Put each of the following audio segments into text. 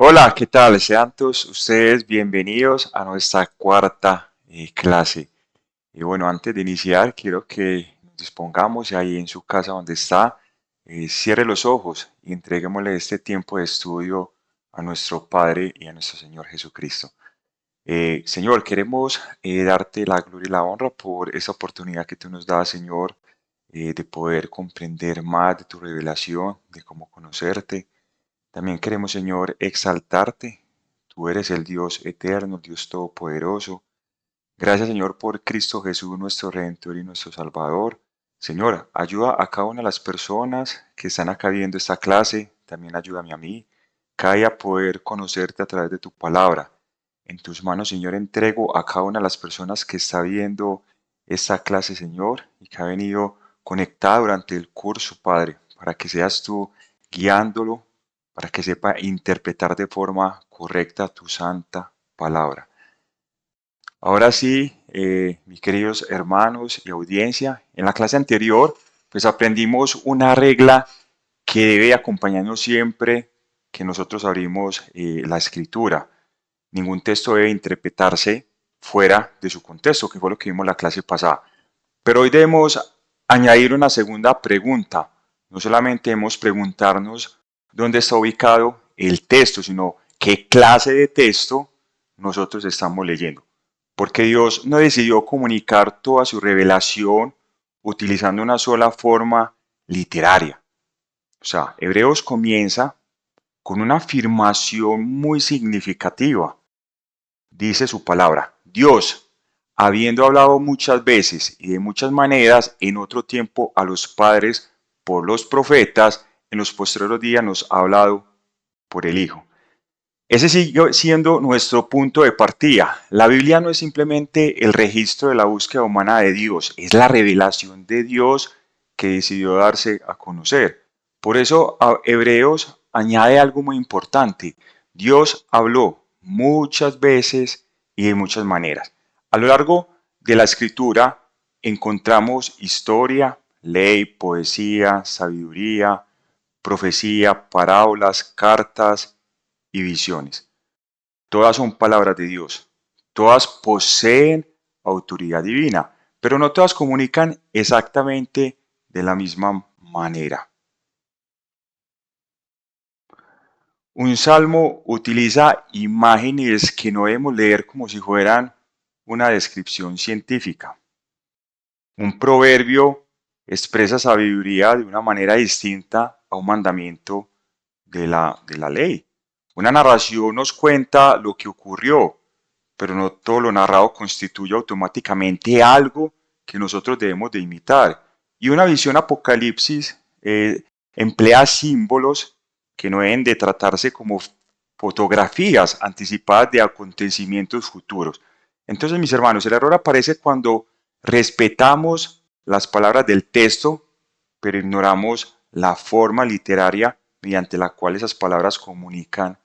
Hola, ¿qué tal? Sean todos ustedes bienvenidos a nuestra cuarta clase. Y bueno, antes de iniciar, quiero que nos dispongamos y ahí en su casa donde está, cierre los ojos y entreguémosle este tiempo de estudio a nuestro Padre y a nuestro Señor Jesucristo. Señor, queremos darte la gloria y la honra por esa oportunidad que tú nos das, Señor, de poder comprender más de tu revelación, de cómo conocerte. También queremos, Señor, exaltarte. Tú eres el Dios eterno, el Dios todopoderoso. Gracias, Señor, por Cristo Jesús, nuestro Redentor y nuestro Salvador. Señor, ayuda a cada una de las personas que están acá viendo esta clase. También ayúdame a mí, cada día a poder conocerte a través de tu palabra. En tus manos, Señor, entrego a cada una de las personas que está viendo esta clase, Señor, y que ha venido conectada durante el curso, Padre, para que seas tú guiándolo, para que sepa interpretar de forma correcta tu santa palabra. Ahora sí, mis queridos hermanos y audiencia, en la clase anterior, pues aprendimos una regla que debe acompañarnos siempre que nosotros abrimos la escritura. Ningún texto debe interpretarse fuera de su contexto, que fue lo que vimos en la clase pasada. Pero hoy debemos añadir una segunda pregunta. No solamente debemos preguntarnos dónde está ubicado el texto, sino qué clase de texto nosotros estamos leyendo. Porque Dios no decidió comunicar toda su revelación utilizando una sola forma literaria. O sea, Hebreos comienza con una afirmación muy significativa. Dice su palabra, Dios, habiendo hablado muchas veces y de muchas maneras en otro tiempo a los padres por los profetas, en los postreros días nos ha hablado por el Hijo. Ese sigue siendo nuestro punto de partida. La Biblia no es simplemente el registro de la búsqueda humana de Dios, es la revelación de Dios que decidió darse a conocer. Por eso Hebreos añade algo muy importante. Dios habló muchas veces y de muchas maneras. A lo largo de la escritura encontramos historia, ley, poesía, sabiduría, profecía, parábolas, cartas y visiones. Todas son palabras de Dios. Todas poseen autoridad divina, pero no todas comunican exactamente de la misma manera. Un salmo utiliza imágenes que no debemos leer como si fueran una descripción científica. Un proverbio expresa sabiduría de una manera distinta a un mandamiento de la ley. Una narración nos cuenta lo que ocurrió, pero no todo lo narrado constituye automáticamente algo que nosotros debemos de imitar. Y una visión apocalipsis emplea símbolos que no deben de tratarse como fotografías anticipadas de acontecimientos futuros. Entonces, mis hermanos, el error aparece cuando respetamos las palabras del texto, pero ignoramos la forma literaria mediante la cual esas palabras comunican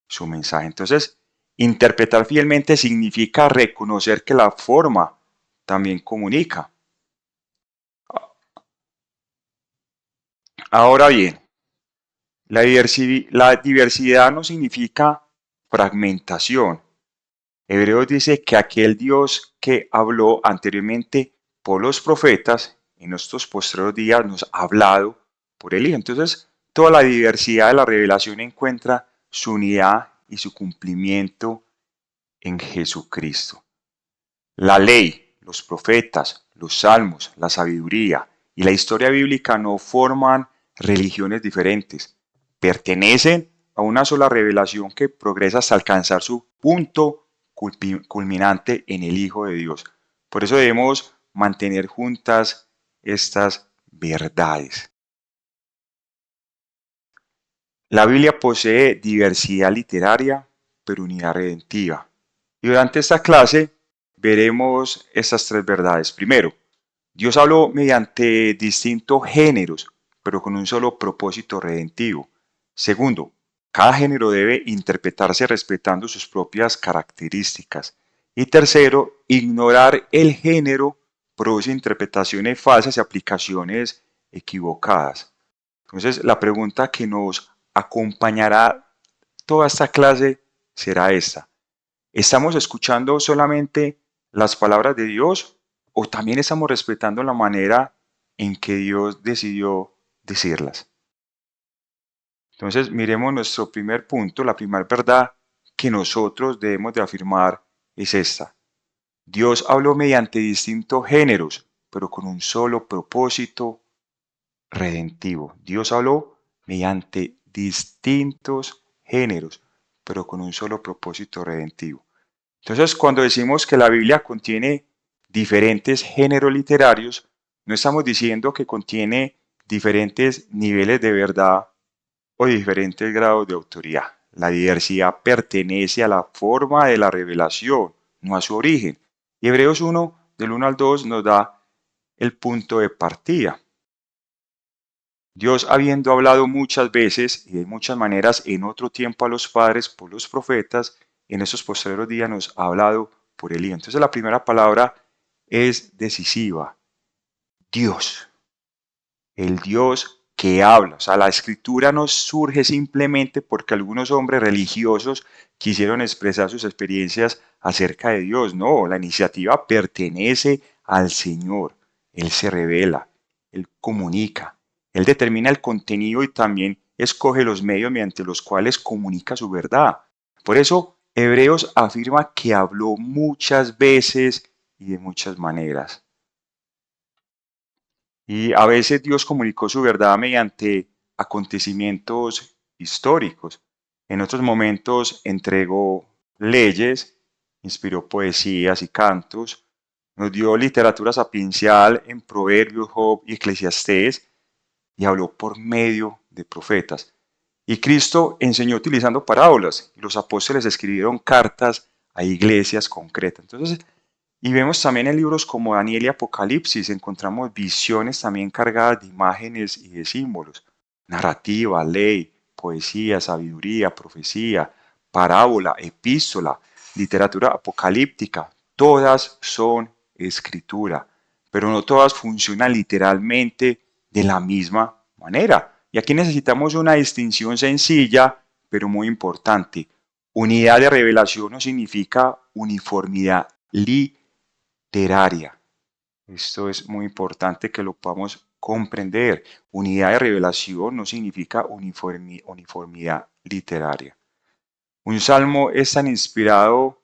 su mensaje. Entonces, interpretar fielmente significa reconocer que la forma también comunica. Ahora bien, la diversidad no significa fragmentación. Hebreos dice que aquel Dios que habló anteriormente por los profetas en estos postreros días nos ha hablado por el Hijo. Entonces, toda la diversidad de la revelación encuentra su unidad y su cumplimiento en Jesucristo. La ley, los profetas, los salmos, la sabiduría y la historia bíblica no forman religiones diferentes. Pertenecen a una sola revelación que progresa hasta alcanzar su punto culminante en el Hijo de Dios. Por eso debemos mantener juntas estas verdades. La Biblia posee diversidad literaria, pero unidad redentiva. Y durante esta clase veremos estas tres verdades. Primero, Dios habló mediante distintos géneros, pero con un solo propósito redentivo. Segundo, cada género debe interpretarse respetando sus propias características. Y tercero, ignorar el género produce interpretaciones falsas y aplicaciones equivocadas. Entonces, la pregunta que nos acompañará toda esta clase será esta. ¿Estamos escuchando solamente las palabras de Dios o también estamos respetando la manera en que Dios decidió decirlas? Entonces, miremos nuestro primer punto, la primera verdad que nosotros debemos de afirmar es esta. Dios habló mediante distintos géneros, pero con un solo propósito redentivo. Dios habló mediante distintos géneros, pero con un solo propósito redentivo. Entonces, cuando decimos que la Biblia contiene diferentes géneros literarios, no estamos diciendo que contiene diferentes niveles de verdad o diferentes grados de autoridad. La diversidad pertenece a la forma de la revelación, no a su origen. Y Hebreos 1, del 1 al 2, nos da el punto de partida. Dios, habiendo hablado muchas veces y de muchas maneras en otro tiempo a los padres por los profetas, en estos posteriores días nos ha hablado por el Hijo. Entonces la primera palabra es decisiva. Dios. El Dios que habla. O sea, la escritura no surge simplemente porque algunos hombres religiosos quisieron expresar sus experiencias acerca de Dios. No, la iniciativa pertenece al Señor. Él se revela, Él comunica, Él determina el contenido y también escoge los medios mediante los cuales comunica su verdad. Por eso, Hebreos afirma que habló muchas veces y de muchas maneras. Y a veces Dios comunicó su verdad mediante acontecimientos históricos. En otros momentos entregó leyes, inspiró poesías y cantos, nos dio literatura sapiencial en Proverbios, Job y Eclesiastés y habló por medio de profetas. Y Cristo enseñó utilizando parábolas y los apóstoles escribieron cartas a iglesias concretas. Entonces, y vemos también en libros como Daniel y Apocalipsis, encontramos visiones también cargadas de imágenes y de símbolos, narrativa, ley, poesía, sabiduría, profecía, parábola, epístola, literatura apocalíptica, todas son escritura, pero no todas funcionan literalmente de la misma manera. Y aquí necesitamos una distinción sencilla, pero muy importante. Unidad de revelación no significa uniformidad literaria. Esto es muy importante que lo podamos comprender. Unidad de revelación no significa uniformidad literaria. Un salmo es tan inspirado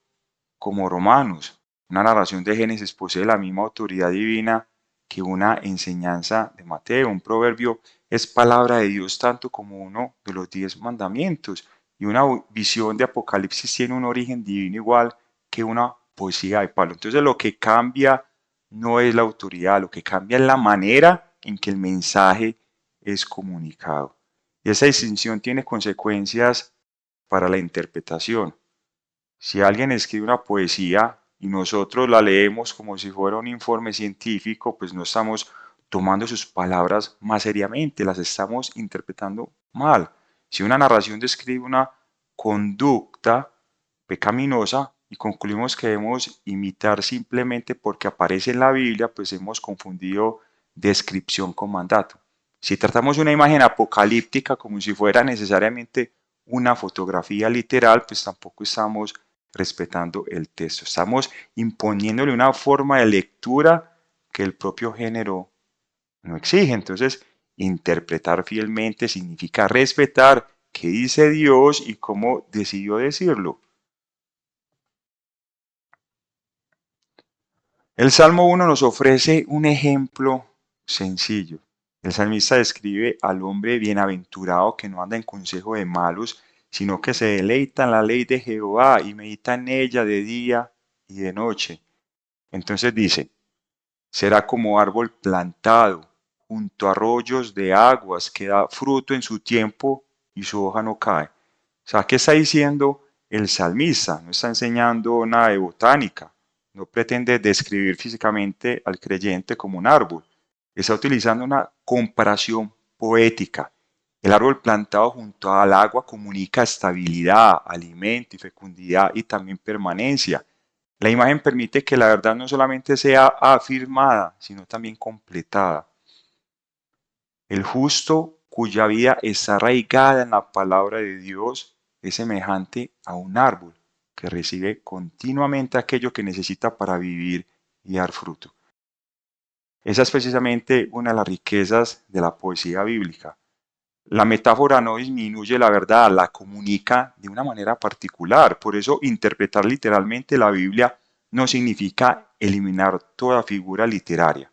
como Romanos. Una narración de Génesis posee la misma autoridad divina que una enseñanza de Mateo. Un proverbio es palabra de Dios tanto como uno de los 10 mandamientos. Y una visión de Apocalipsis tiene un origen divino igual que una poesía de Pablo. Entonces lo que cambia no es la autoridad, lo que cambia es la manera en que el mensaje es comunicado. Y esa distinción tiene consecuencias para la interpretación. Si alguien escribe una poesía y nosotros la leemos como si fuera un informe científico, pues no estamos tomando sus palabras más seriamente, las estamos interpretando mal. Si una narración describe una conducta pecaminosa y concluimos que debemos imitar simplemente porque aparece en la Biblia, pues hemos confundido descripción con mandato. Si tratamos una imagen apocalíptica como si fuera necesariamente una fotografía literal, pues tampoco estamos respetando el texto. Estamos imponiéndole una forma de lectura que el propio género no exige. Entonces, interpretar fielmente significa respetar qué dice Dios y cómo decidió decirlo. El Salmo 1 nos ofrece un ejemplo sencillo. El salmista describe al hombre bienaventurado que no anda en consejo de malos, sino que se deleita en la ley de Jehová y medita en ella de día y de noche. Entonces dice, será como árbol plantado junto a arroyos de aguas que da fruto en su tiempo y su hoja no cae. O sea, ¿qué está diciendo el salmista? No está enseñando nada de botánica, no pretende describir físicamente al creyente como un árbol. Está utilizando una comparación poética. El árbol plantado junto al agua comunica estabilidad, alimento y fecundidad y también permanencia. La imagen permite que la verdad no solamente sea afirmada, sino también completada. El justo cuya vida está arraigada en la palabra de Dios es semejante a un árbol que recibe continuamente aquello que necesita para vivir y dar fruto. Esa es precisamente una de las riquezas de la poesía bíblica. La metáfora no disminuye la verdad, la comunica de una manera particular. Por eso interpretar literalmente la Biblia no significa eliminar toda figura literaria.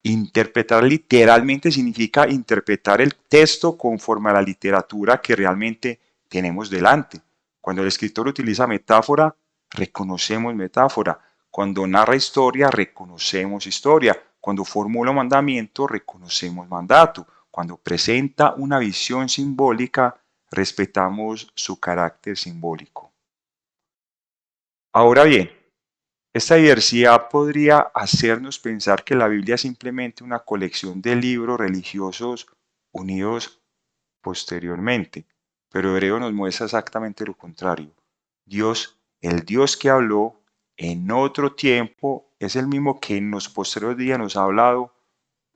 Interpretar literalmente significa interpretar el texto conforme a la literatura que realmente tenemos delante. Cuando el escritor utiliza metáfora, reconocemos metáfora. Cuando narra historia, reconocemos historia. Cuando formula un mandamiento, reconocemos mandato. Cuando presenta una visión simbólica, respetamos su carácter simbólico. Ahora bien, esta diversidad podría hacernos pensar que la Biblia es simplemente una colección de libros religiosos unidos posteriormente, pero Hebreo nos muestra exactamente lo contrario. Dios, el Dios que habló en otro tiempo, es el mismo que en los posteriores días nos ha hablado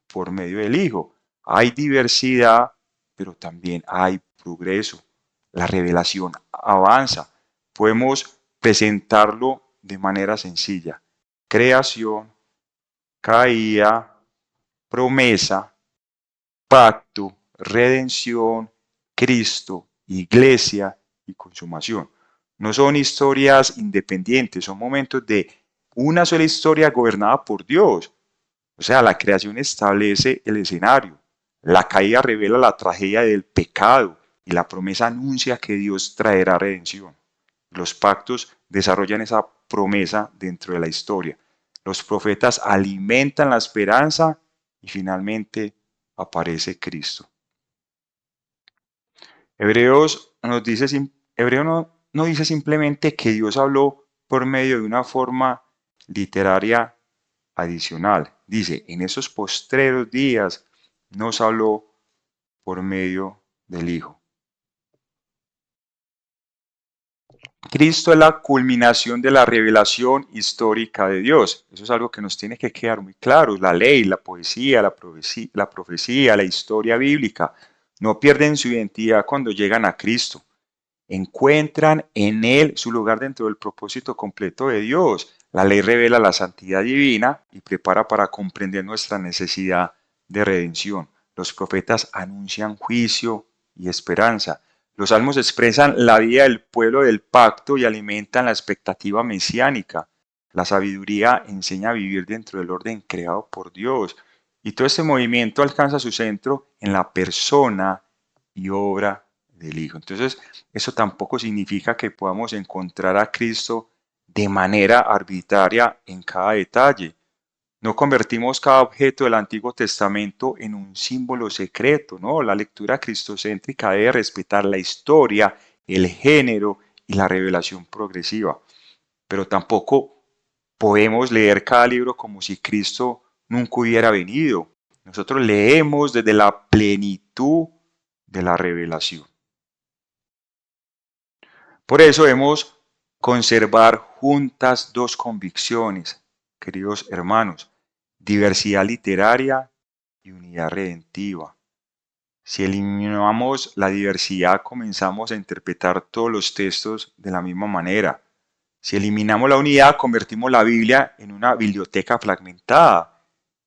por medio del Hijo. Hay diversidad, pero también hay progreso. La revelación avanza. Podemos presentarlo de manera sencilla. Creación, caída, promesa, pacto, redención, Cristo, iglesia y consumación. No son historias independientes, son momentos de una sola historia gobernada por Dios. O sea, la creación establece el escenario, la caída revela la tragedia del pecado y la promesa anuncia que Dios traerá redención. Los pactos desarrollan esa promesa dentro de la historia. Los profetas alimentan la esperanza y finalmente aparece Cristo. Hebreo no dice simplemente que Dios habló por medio de una forma literaria adicional. Dice, en esos postreros días nos habló por medio del Hijo. Cristo es la culminación de la revelación histórica de Dios. Eso es algo que nos tiene que quedar muy claro. La ley, la poesía, la profecía, la historia bíblica no pierden su identidad cuando llegan a Cristo. Encuentran en Él su lugar dentro del propósito completo de Dios. La ley revela la santidad divina y prepara para comprender nuestra necesidad de redención. Los profetas anuncian juicio y esperanza. Los salmos expresan la vida del pueblo del pacto y alimentan la expectativa mesiánica. La sabiduría enseña a vivir dentro del orden creado por Dios. Y todo este movimiento alcanza su centro en la persona y obra del Hijo. Entonces, eso tampoco significa que podamos encontrar a Cristo de manera arbitraria en cada detalle. No convertimos cada objeto del Antiguo Testamento en un símbolo secreto, ¿no? La lectura cristocéntrica debe respetar la historia, el género y la revelación progresiva. Pero tampoco podemos leer cada libro como si Cristo nunca hubiera venido. Nosotros leemos desde la plenitud de la revelación. Por eso debemos conservar juntas dos convicciones, queridos hermanos, diversidad literaria y unidad redentiva. Si eliminamos la diversidad, comenzamos a interpretar todos los textos de la misma manera. Si eliminamos la unidad, convertimos la Biblia en una biblioteca fragmentada.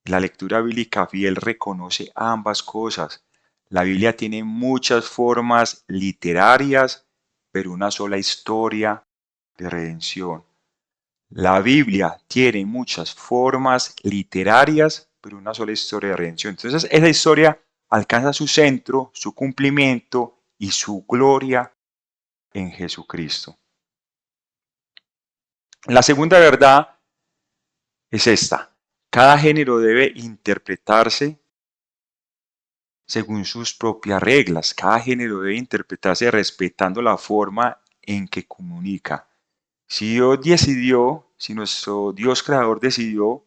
La lectura bíblica fiel reconoce ambas cosas. La Biblia tiene muchas formas literarias, pero una sola historia de redención. La Biblia tiene muchas formas literarias, pero una sola historia de redención. Entonces, esa historia alcanza su centro, su cumplimiento y su gloria en Jesucristo. La segunda verdad es esta. Cada género debe interpretarse según sus propias reglas. Cada género debe interpretarse respetando la forma en que comunica. Si nuestro Dios creador decidió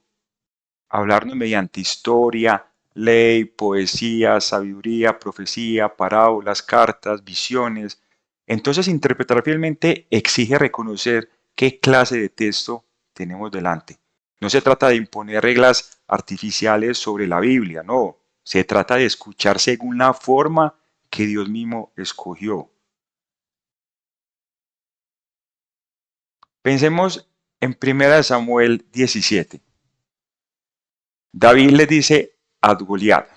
hablarnos mediante historia, ley, poesía, sabiduría, profecía, parábolas, cartas, visiones, entonces interpretar fielmente exige reconocer qué clase de texto tenemos delante. No se trata de imponer reglas artificiales sobre la Biblia, no. Se trata de escuchar según la forma que Dios mismo escogió. Pensemos en 1 Samuel 17. David le dice a Goliat: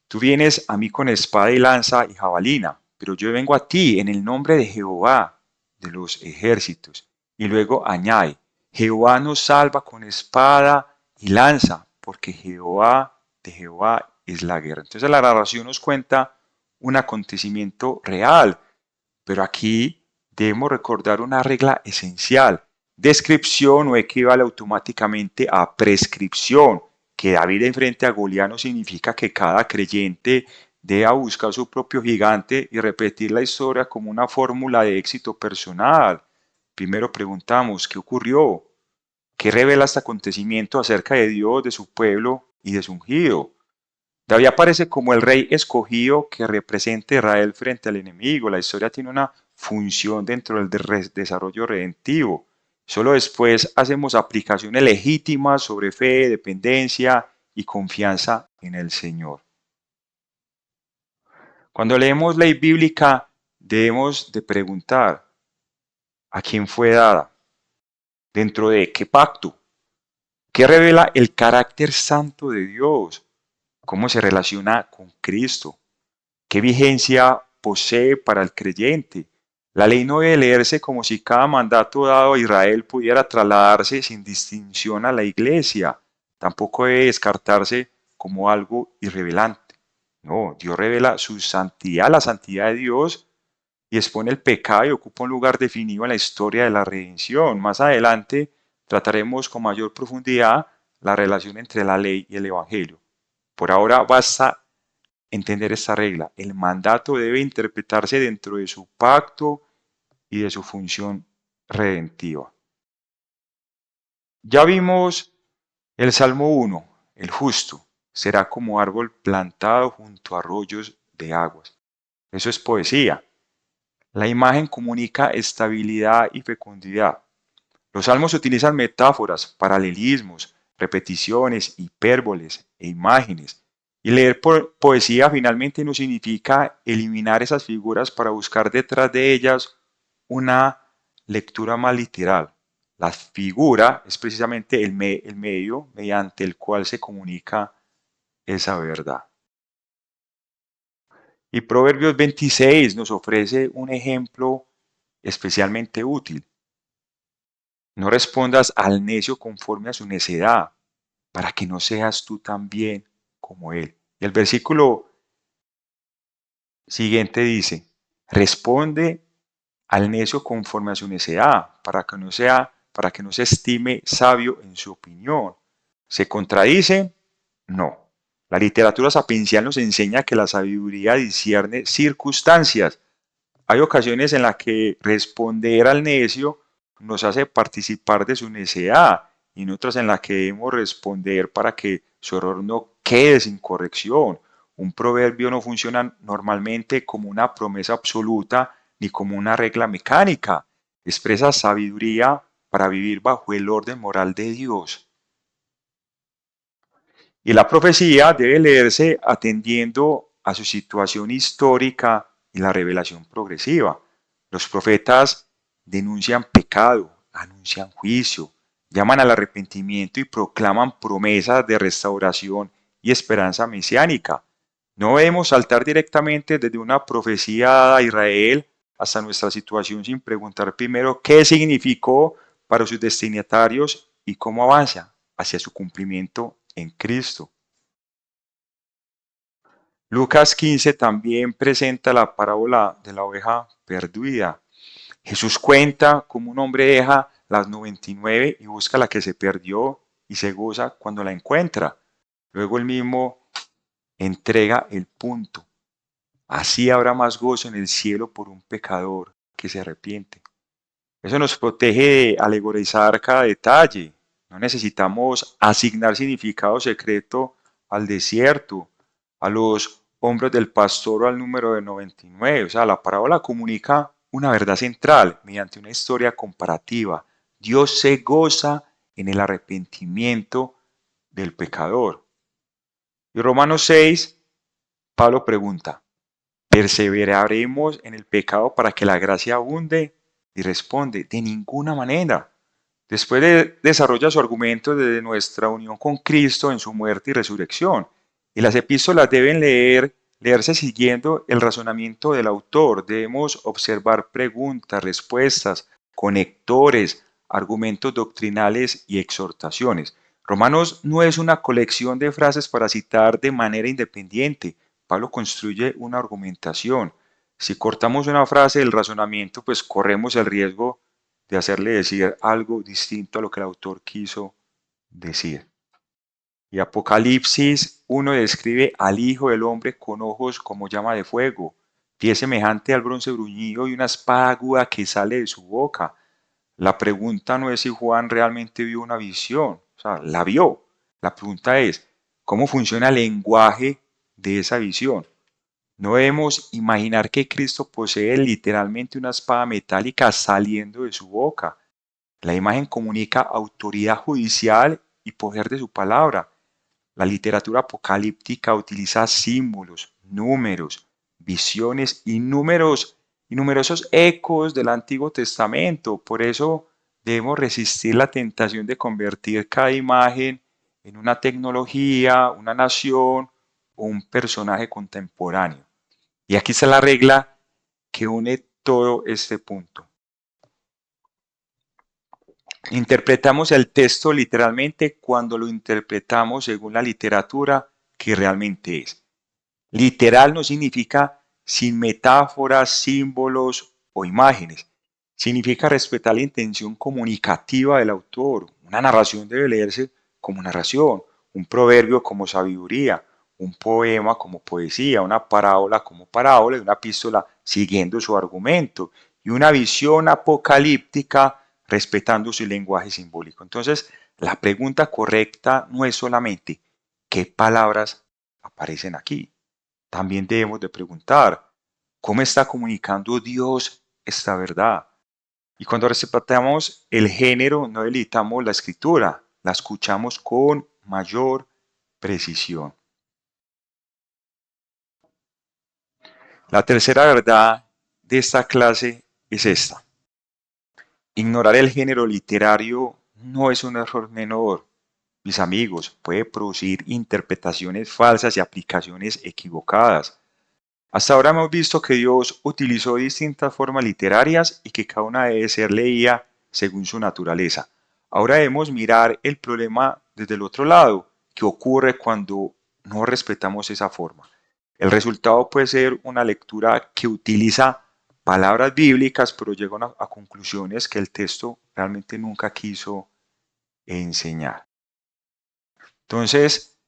tú vienes a mí con espada y lanza y jabalina, pero yo vengo a ti en el nombre de Jehová de los ejércitos. Y luego añade: Jehová nos salva con espada y lanza, porque de Jehová es la guerra. Entonces la narración nos cuenta un acontecimiento real, pero aquí debemos recordar una regla esencial. Descripción no equivale automáticamente a prescripción. Que David enfrente a Goliat no significa que cada creyente deba buscar su propio gigante y repetir la historia como una fórmula de éxito personal. Primero preguntamos: ¿qué ocurrió? ¿Qué revela este acontecimiento acerca de Dios, de su pueblo y de su ungido? David aparece como el rey escogido que representa a Israel frente al enemigo. La historia tiene una función dentro del desarrollo redentivo. Solo después hacemos aplicaciones legítimas sobre fe, dependencia y confianza en el Señor. Cuando leemos ley bíblica, debemos de preguntar: ¿a quién fue dada? ¿Dentro de qué pacto? ¿Qué revela el carácter santo de Dios? ¿Cómo se relaciona con Cristo? ¿Qué vigencia posee para el creyente? La ley no debe leerse como si cada mandato dado a Israel pudiera trasladarse sin distinción a la iglesia. Tampoco debe descartarse como algo irrelevante. No, Dios revela su santidad, la santidad de Dios, y expone el pecado y ocupa un lugar definido en la historia de la redención. Más adelante trataremos con mayor profundidad la relación entre la ley y el Evangelio. Por ahora basta entender esta regla: el mandato debe interpretarse dentro de su pacto y de su función redentiva. Ya vimos el Salmo 1, el justo será como árbol plantado junto a arroyos de aguas. Eso es poesía. La imagen comunica estabilidad y fecundidad. Los salmos utilizan metáforas, paralelismos, repeticiones, hipérboles e imágenes. Y leer poesía finalmente no significa eliminar esas figuras para buscar detrás de ellas una lectura más literal. La figura es precisamente el medio mediante el cual se comunica esa verdad. Y Proverbios 26 nos ofrece un ejemplo especialmente útil. No respondas al necio conforme a su necedad, para que no seas tú también como él. Y el versículo siguiente dice: responde al necio conforme a su necedad, para que no se estime sabio en su opinión. ¿Se contradice? No. La literatura sapiencial nos enseña que la sabiduría discierne circunstancias. Hay ocasiones en las que responder al necio nos hace participar de su necedad, y en otras en las que debemos responder para que su error no quede sin corrección. Un proverbio no funciona normalmente como una promesa absoluta ni como una regla mecánica. Expresa sabiduría para vivir bajo el orden moral de Dios. Y la profecía debe leerse atendiendo a su situación histórica y la revelación progresiva. Los profetas denuncian pecado, anuncian juicio, llaman al arrepentimiento y proclaman promesas de restauración y esperanza mesiánica. No debemos saltar directamente desde una profecía dada a Israel hasta nuestra situación sin preguntar primero qué significó para sus destinatarios y cómo avanza hacia su cumplimiento en Cristo. Lucas 15 también presenta la parábola de la oveja perdida. Jesús cuenta cómo un hombre deja las 99 y busca la que se perdió y se goza cuando la encuentra. Luego él mismo entrega el punto. Así habrá más gozo en el cielo por un pecador que se arrepiente. Eso nos protege de alegorizar cada detalle. No necesitamos asignar significado secreto al desierto, a los hombros del pastor o al número de 99. O sea, la parábola comunica una verdad central mediante una historia comparativa. Dios se goza en el arrepentimiento del pecador. Y Romanos 6, Pablo pregunta: ¿perseveraremos en el pecado para que la gracia abunde? Y responde: de ninguna manera. Desarrolla su argumento de nuestra unión con Cristo en su muerte y resurrección. Y las epístolas deben leerse siguiendo el razonamiento del autor. Debemos observar preguntas, respuestas, conectores, argumentos doctrinales y exhortaciones. Romanos no es una colección de frases para citar de manera independiente. Pablo construye una argumentación. Si cortamos una frase del razonamiento, pues corremos el riesgo de hacerle decir algo distinto a lo que el autor quiso decir. Y Apocalipsis 1 describe al Hijo del Hombre con ojos como llama de fuego, pie semejante al bronce bruñido y una espada aguda que sale de su boca. La pregunta no es si Juan realmente vio una visión, o sea, la vio. La pregunta es, ¿cómo funciona el lenguaje de esa visión? No debemos imaginar que Cristo posee literalmente una espada metálica saliendo de su boca. La imagen comunica autoridad judicial y poder de su palabra. La literatura apocalíptica utiliza símbolos, números, visiones y numerosos ecos del Antiguo Testamento. Por eso debemos resistir la tentación de convertir cada imagen en una tecnología, una nación o un personaje contemporáneo. Y aquí está la regla que une todo este punto. Interpretamos el texto literalmente cuando lo interpretamos según la literatura que realmente es. Literal no significa sin metáforas, símbolos o imágenes. Significa respetar la intención comunicativa del autor. Una narración debe leerse como narración, un proverbio como sabiduría, un poema como poesía, una parábola como parábola y una epístola siguiendo su argumento y una visión apocalíptica respetando su lenguaje simbólico. Entonces, la pregunta correcta no es solamente qué palabras aparecen aquí. También debemos de preguntar, ¿cómo está comunicando Dios esta verdad? Y cuando respetamos el género, no debilitamos la escritura, la escuchamos con mayor precisión. La tercera verdad de esta clase es esta. Ignorar el género literario no es un error menor. Mis amigos, puede producir interpretaciones falsas y aplicaciones equivocadas. Hasta ahora hemos visto que Dios utilizó distintas formas literarias y que cada una debe ser leída según su naturaleza. Ahora debemos mirar el problema desde el otro lado, que ocurre cuando no respetamos esa forma. El resultado puede ser una lectura que utiliza palabras bíblicas, pero llega a conclusiones que el texto realmente nunca quiso enseñar. Entonces,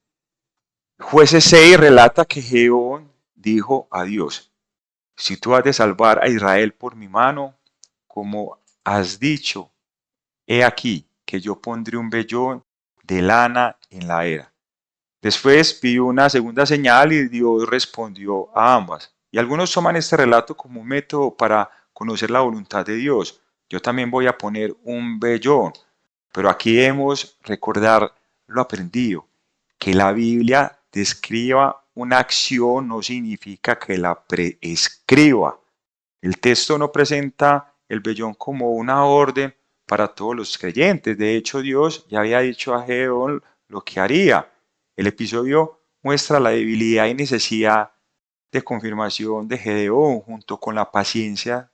Jueces 6 relata que Gedeón dijo a Dios, si tú has de salvar a Israel por mi mano, como has dicho, he aquí que yo pondré un vellón de lana en la era. Después pidió una segunda señal y Dios respondió a ambas. Y algunos toman este relato como un método para conocer la voluntad de Dios. Yo también voy a poner un vellón, pero aquí debemos recordar lo aprendido, que la Biblia describa una acción no significa que la prescriba. El texto no presenta el vellón como una orden para todos los creyentes. De hecho, Dios ya había dicho a Gedeón lo que haría. El episodio muestra la debilidad y necesidad de confirmación de Gedeón junto con la paciencia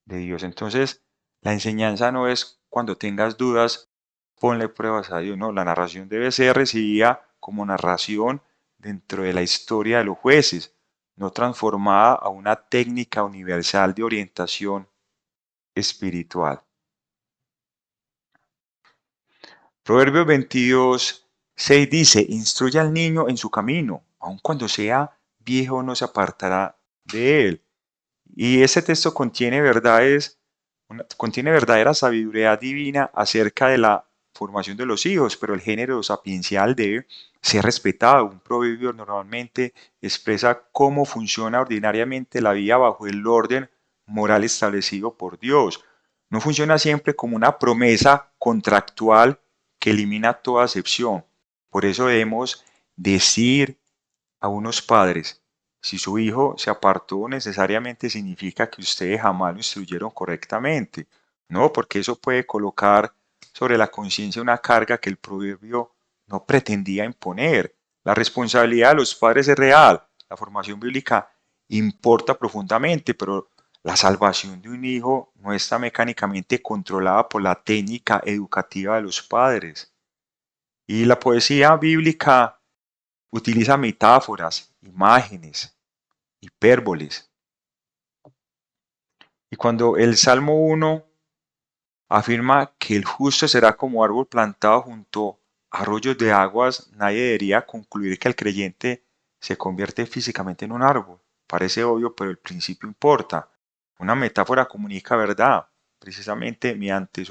de Dios. Entonces, la enseñanza no es cuando tengas dudas, ponle pruebas a Dios. No, la narración debe ser recibida como narración dentro de la historia de los jueces, no transformada a una técnica universal de orientación espiritual. Proverbios 22, 6 dice, instruye al niño en su camino, aun cuando sea viejo no se apartará de él. Y ese texto contiene verdadera sabiduría divina acerca de la formación de los hijos, pero el género sapiencial debe ser respetado. Un proverbio normalmente expresa cómo funciona ordinariamente la vida bajo el orden moral establecido por Dios. No funciona siempre como una promesa contractual que elimina toda excepción. Por eso debemos decir a unos padres, si su hijo se apartó, necesariamente significa que ustedes jamás lo instruyeron correctamente. No, porque eso puede colocar sobre la conciencia una carga que el proverbio no pretendía imponer. La responsabilidad de los padres es real, la formación bíblica importa profundamente, pero la salvación de un hijo no está mecánicamente controlada por la técnica educativa de los padres. Y la poesía bíblica utiliza metáforas, imágenes, hipérboles. Y cuando el Salmo 1 afirma que el justo será como árbol plantado junto a arroyos de aguas, nadie debería concluir que el creyente se convierte físicamente en un árbol. Parece obvio, pero el principio importa. Una metáfora comunica verdad, precisamente mediante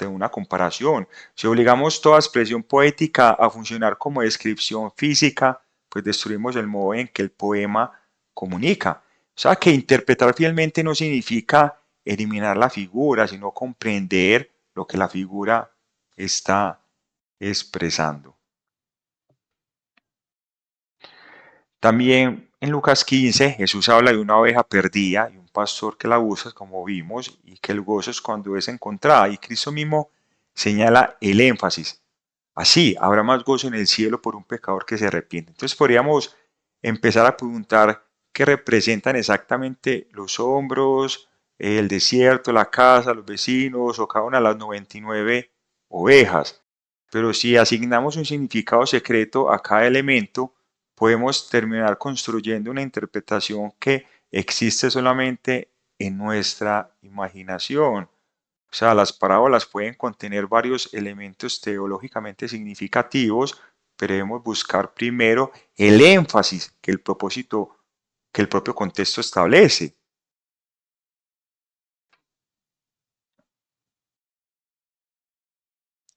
una comparación. Si obligamos toda expresión poética a funcionar como descripción física, pues destruimos el modo en que el poema comunica. O sea que interpretar fielmente no significa eliminar la figura, sino comprender lo que la figura está expresando. También en Lucas 15 Jesús habla de una oveja perdida y un pastor que la busca, como vimos, y que el gozo es cuando es encontrada. Y Cristo mismo señala el énfasis. Así, habrá más gozo en el cielo por un pecador que se arrepiente. Entonces podríamos empezar a preguntar qué representan exactamente los hombros, el desierto, la casa, los vecinos o cada una de las 99 ovejas. Pero si asignamos un significado secreto a cada elemento, podemos terminar construyendo una interpretación que existe solamente en nuestra imaginación. O sea, las parábolas pueden contener varios elementos teológicamente significativos, pero debemos buscar primero el énfasis que el propio contexto establece.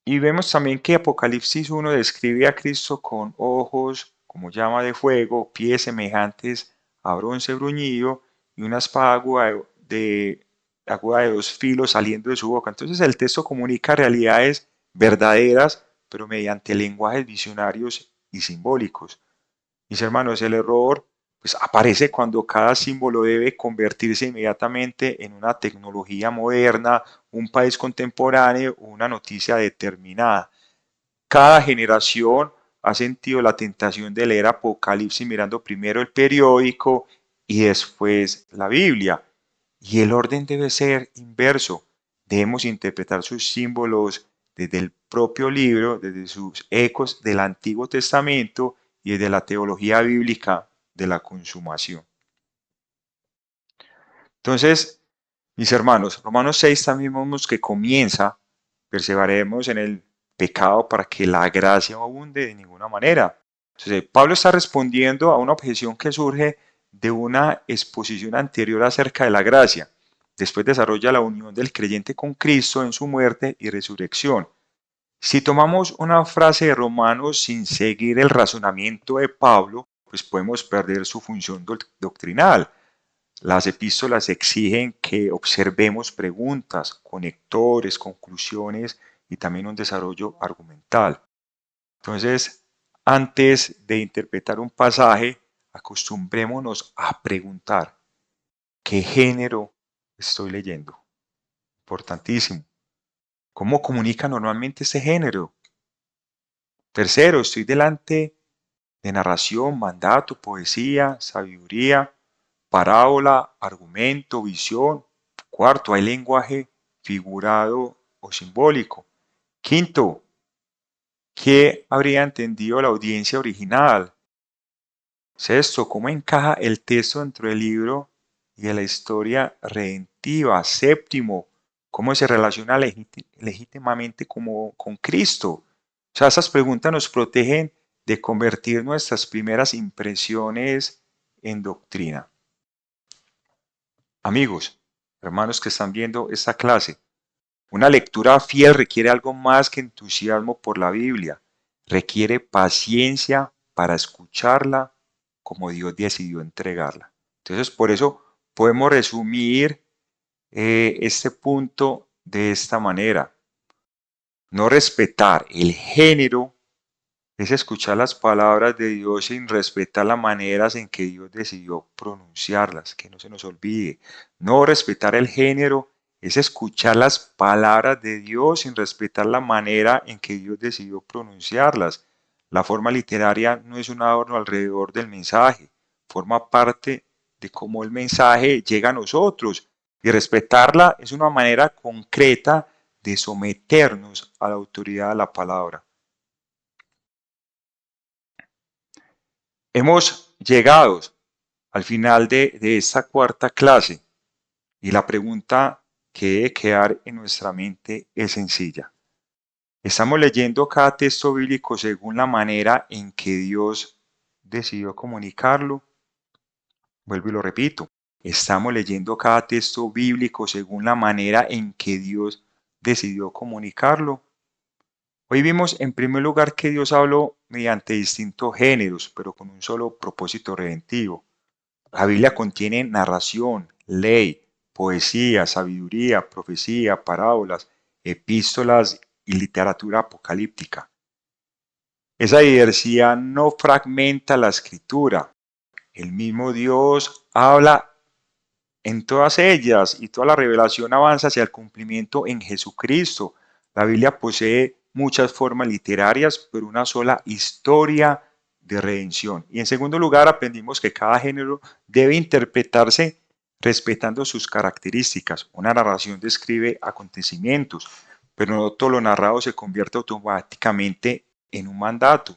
Y vemos también que Apocalipsis 1 describe a Cristo con ojos como llama de fuego, pies semejantes a bronce bruñido y una espada aguda de dos filos saliendo de su boca. Entonces el texto comunica realidades verdaderas, pero mediante lenguajes visionarios y simbólicos. Mis hermanos, el error pues, aparece cuando cada símbolo debe convertirse inmediatamente en una tecnología moderna, un país contemporáneo o una noticia determinada. Cada generación ha sentido la tentación de leer Apocalipsis mirando primero el periódico y después la Biblia. Y el orden debe ser inverso. Debemos interpretar sus símbolos desde el propio libro, desde sus ecos del Antiguo Testamento y desde la teología bíblica de la consumación. Entonces, mis hermanos, Romanos 6 también vemos que comienza, perseveraremos en el pecado para que la gracia no abunde de ninguna manera. Entonces, Pablo está respondiendo a una objeción que surge de una exposición anterior acerca de la gracia. Después desarrolla la unión del creyente con Cristo en su muerte y resurrección. Si tomamos una frase de Romanos sin seguir el razonamiento de Pablo, pues podemos perder su función doctrinal. Las epístolas exigen que observemos preguntas, conectores, conclusiones y también un desarrollo argumental. Entonces, antes de interpretar un pasaje, acostumbrémonos a preguntar, ¿qué género estoy leyendo? Importantísimo. ¿Cómo comunica normalmente este género? Tercero, estoy delante de narración, mandato, poesía, sabiduría, parábola, argumento, visión. Cuarto, hay lenguaje figurado o simbólico. Quinto, ¿qué habría entendido la audiencia original? Sexto, ¿cómo encaja el texto dentro del libro y de la historia redentiva? Séptimo, ¿cómo se relaciona legítimamente con Cristo? O sea, esas preguntas nos protegen de convertir nuestras primeras impresiones en doctrina. Amigos, hermanos que están viendo esta clase, una lectura fiel requiere algo más que entusiasmo por la Biblia. Requiere paciencia para escucharla como Dios decidió entregarla. Entonces, por eso podemos resumir este punto de esta manera. No respetar el género es escuchar las palabras de Dios sin respetar las maneras en que Dios decidió pronunciarlas, que no se nos olvide. No respetar el género es escuchar las palabras de Dios sin respetar la manera en que Dios decidió pronunciarlas. La forma literaria no es un adorno alrededor del mensaje, forma parte de cómo el mensaje llega a nosotros, y respetarla es una manera concreta de someternos a la autoridad de la palabra. Hemos llegado al final de esta cuarta clase y la pregunta que debe quedar en nuestra mente es sencilla. ¿Estamos leyendo cada texto bíblico según la manera en que Dios decidió comunicarlo? Vuelvo y lo repito. ¿Estamos leyendo cada texto bíblico según la manera en que Dios decidió comunicarlo? Hoy vimos en primer lugar que Dios habló mediante distintos géneros, pero con un solo propósito redentivo. La Biblia contiene narración, ley, poesía, sabiduría, profecía, parábolas, epístolas y literatura apocalíptica. Esa diversidad no fragmenta la escritura. El mismo Dios habla en todas ellas y toda la revelación avanza hacia el cumplimiento en Jesucristo. La Biblia posee muchas formas literarias, pero una sola historia de redención. Y en segundo lugar, aprendimos que cada género debe interpretarse respetando sus características. Una narración describe acontecimientos, pero no todo lo narrado se convierte automáticamente en un mandato.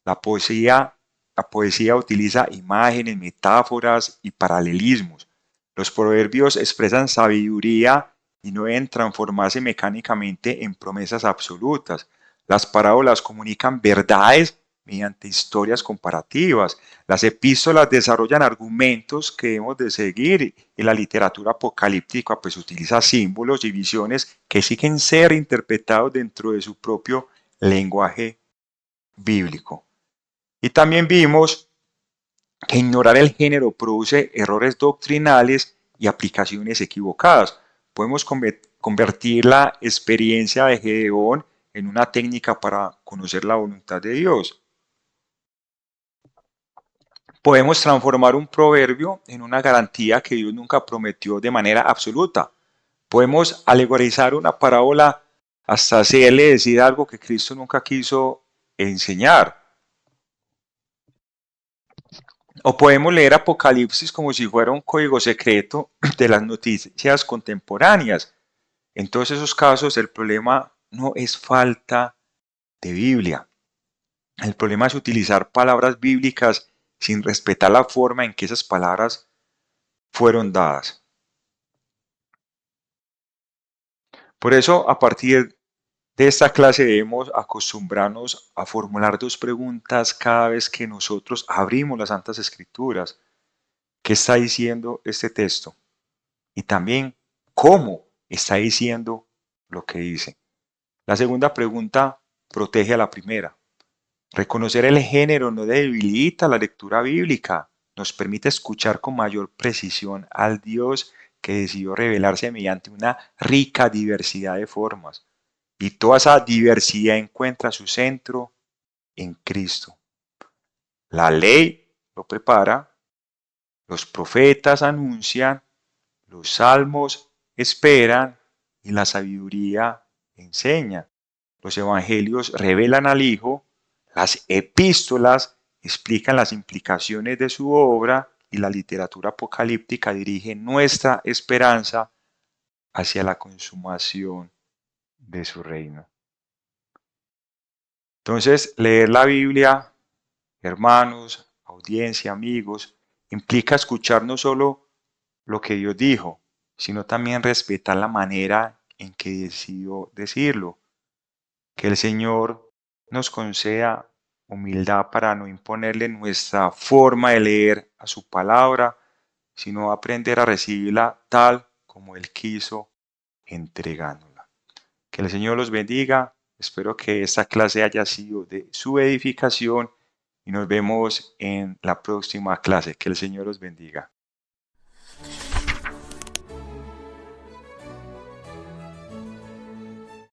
La poesía, la poesía utiliza imágenes, metáforas y paralelismos. Los proverbios expresan sabiduría y no deben transformarse mecánicamente en promesas absolutas. Las parábolas comunican verdades mediante historias comparativas. Las epístolas desarrollan argumentos que debemos de seguir y la literatura apocalíptica pues utiliza símbolos y visiones que siguen ser interpretados dentro de su propio lenguaje bíblico. Y también vimos que ignorar el género produce errores doctrinales y aplicaciones equivocadas. Podemos convertir la experiencia de Gedeón en una técnica para conocer la voluntad de Dios. Podemos transformar un proverbio en una garantía que Dios nunca prometió de manera absoluta. Podemos alegorizar una parábola hasta hacerle decir algo que Cristo nunca quiso enseñar. O podemos leer Apocalipsis como si fuera un código secreto de las noticias contemporáneas. En todos esos casos el problema no es falta de Biblia. El problema es utilizar palabras bíblicas sin respetar la forma en que esas palabras fueron dadas. Por eso, a partir de esta clase debemos acostumbrarnos a formular dos preguntas cada vez que nosotros abrimos las Santas Escrituras. ¿Qué está diciendo este texto? Y también, ¿cómo está diciendo lo que dice? La segunda pregunta protege a la primera. Reconocer el género no debilita la lectura bíblica, nos permite escuchar con mayor precisión al Dios que decidió revelarse mediante una rica diversidad de formas. Y toda esa diversidad encuentra su centro en Cristo. La ley lo prepara, los profetas anuncian, los salmos esperan y la sabiduría enseña. Los evangelios revelan al Hijo, las epístolas explican las implicaciones de su obra y la literatura apocalíptica dirige nuestra esperanza hacia la consumación de su reino. Entonces, leer la Biblia, hermanos, audiencia, amigos, implica escuchar no solo lo que Dios dijo, sino también respetar la manera en que decidió decirlo. Que el Señor nos conceda humildad para no imponerle nuestra forma de leer a su palabra, sino aprender a recibirla tal como Él quiso, entregándola. Que el Señor los bendiga. Espero que esta clase haya sido de su edificación y nos vemos en la próxima clase. Que el Señor los bendiga.